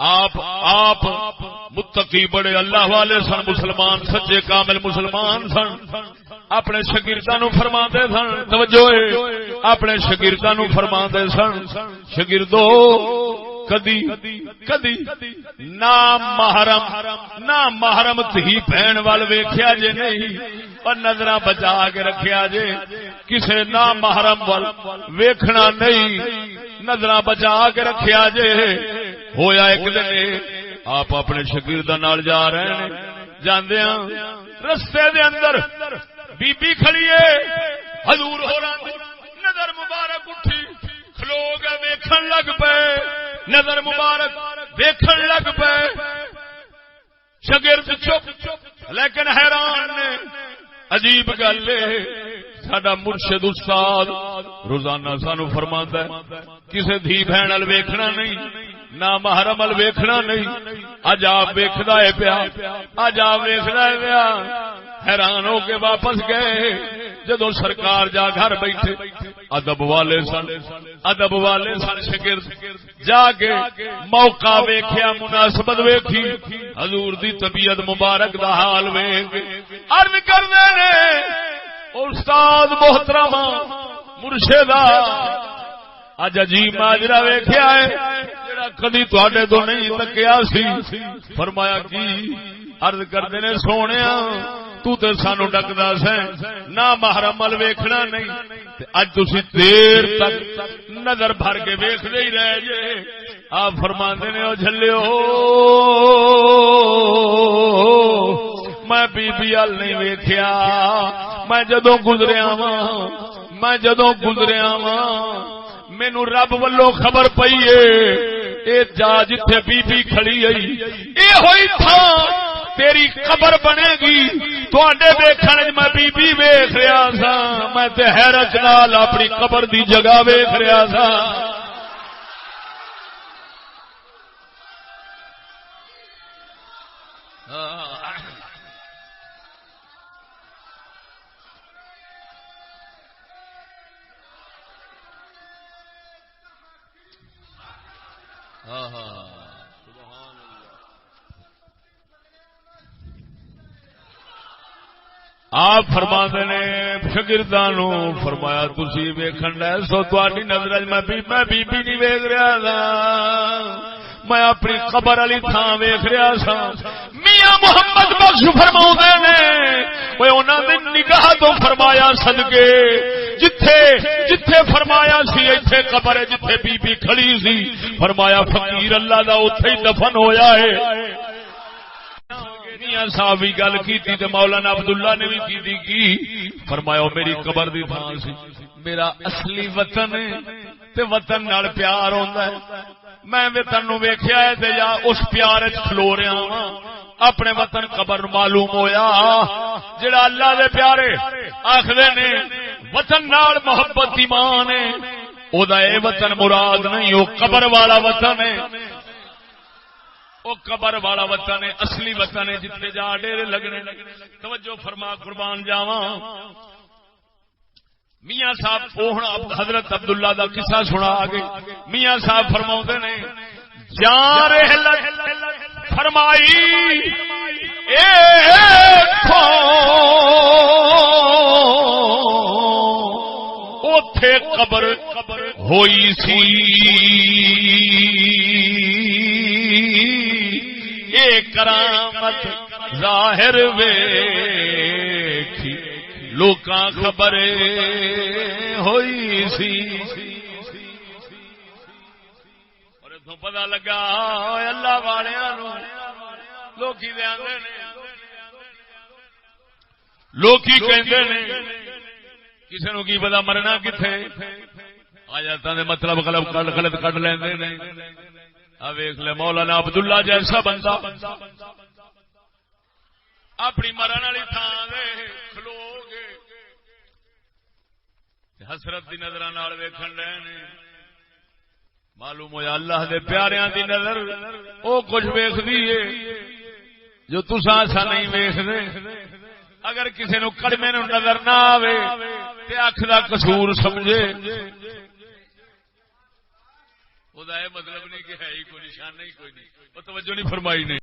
آپ متقی بڑے اللہ والے سن، مسلمان سچے کامل مسلمان سن، اپنے شاگرداں نو فرماندے سن، توجہ اپنے شاگرداں نو فرماندے سن، شاگردو کدی محرم تھی بہن وال ویکھیا جے نہیں، اور نظراں بچا کے رکھیا جے، کسے محرم وال ویکھنا نہیں، نظراں بچا کے رکھیا جے۔ ہویا ایک دن آپ اپنے شاگرداں نال جا رہے ہیں، جاندیاں رستے دے اندر بی بی کھڑی ہے، حضور ہوراں دی نظر مبارک اٹھی، کھلو گئے ویکھن لگ پے، نظر مبارک ویکھن لگ پے، شاگرد چپ، لیکن حیران نے، عجیب گل ہے، ساڈا مرشد استاد روزانہ سانو فرماندا ہے کسے دھی بہن ال ویکھنا نہیں، نہ محرم ال ویکھنا نہیں، اج آپ ویکھدا ہے پیا، اج آپ ویکھدا ہے پیا۔ حیران ہو کے واپس گئے، جدو سرکار جا گھر بیٹھے، ادب والے سن شاگرد جا کے موقع ویکھیا، مناسبت ویکھی، حضور دی طبیعت مبارک دا حال ویکھ عرض کردے نے، استاد محترم مرشدہ اج عجیب ماجرا ویکھیا ہے جڑا کدی تواڈے تو نہیں تکیا سی۔ فرمایا کی؟ عرض کردے نے، سونیا تو تے سانو ڈکدا سیں، نہ محرم ال ویکھنا نہیں، اج تسی دیر تک نظر بھر کے ویکھدے ہی رہ جے۔ آپ فرماندے نے، او جھلیو میں بی بی ال نہیں ویکھیا، میں جدوں گزریا واں مینوں رب والوں خبر پئی ہے، اے جا جتھے بی بی کھڑی آئی اے ہوئی تھا تیری قبر بنے گی، تواڈے ویکھن وچ میں بی بی ویکھ رہا سا، میں تے حیرت نال اپنی قبر دی جگہ ویکھ رہا سا۔ آپ فرماندے نے شاگرداں نو، فرمایا تسی ویکھن لے سو تہاڈی نظر وچ میں بی بی نہیں ویکھ رہا سا، میں اپنی قبر والی تھاں ویکھ رہا سا۔ میاں محمد بخش فرماؤندے نے، اوے انہاں دی نگاہ تو فرمایا صدقے جتھے فرمایا سی ایتھے قبر ہے، جتھے بی بی کھڑی سی، فرمایا فقیر اللہ دا اوتھے ہی دفن ہویا ہے۔ میاں صاحب بھی گل کی تے مولانا عبداللہ نے بھی کی، فرمایا میری قبر دی تھان سی، میرا اصلی وطن ہے تے وطن نال پیار ہوندا ہے، میں وطن نو ویکھیا ہے تے یا اس پیار وچ کھلو رہا ہاں، اپنے وطن قبر معلوم ہویا جڑا اللہ دے پیارے آکھدے نے وطن نال محبت ایمان ہے، او دا اے وطن مراد نہیں، او قبر والا وطن ہے، او قبر والا وطن ہے، اصلی وطن ہے جتنے جا ڈیرے لگنے۔ توجہ فرما قربان جاواں، میاں صاحب حضرت عبداللہ دا قصہ سنا آگے۔ میاں صاحب فرماؤندے نے، جان رحلت فرمائی اوتھے قبر ہوئی سی، اے کرامت ظاہر ویکھی لوکاں خبر ہوئی سی۔ اور اتوں پتا لگا اللہ والیاں نو لوکی دے آندے نے، لوکی کہندے نے کسے نو کی پتا مرنا کتھے، آیاتاں دے مطلب غلط کڈ لیندے نے۔ ویخ لے مولانا عبداللہ جیسا بندہ اپنی مرن والی تھان کھلو گے حسرت دی نظر ویکھن رہے نے، معلوم ہوا اللہ دے پیاریاں دی نظر او کچھ ویکھدی ہے جو تساں ایسا نہیں ویکھدے۔ اگر کسی نو کڑمے نو نظر نہ آوے تے اکھ دا قصور سمجھے، خدا یہ مطلب نہیں کہ ہے ہی کوئی نشانہ ہی کوئی نہیں، وہ توجہ نہیں فرمائی نے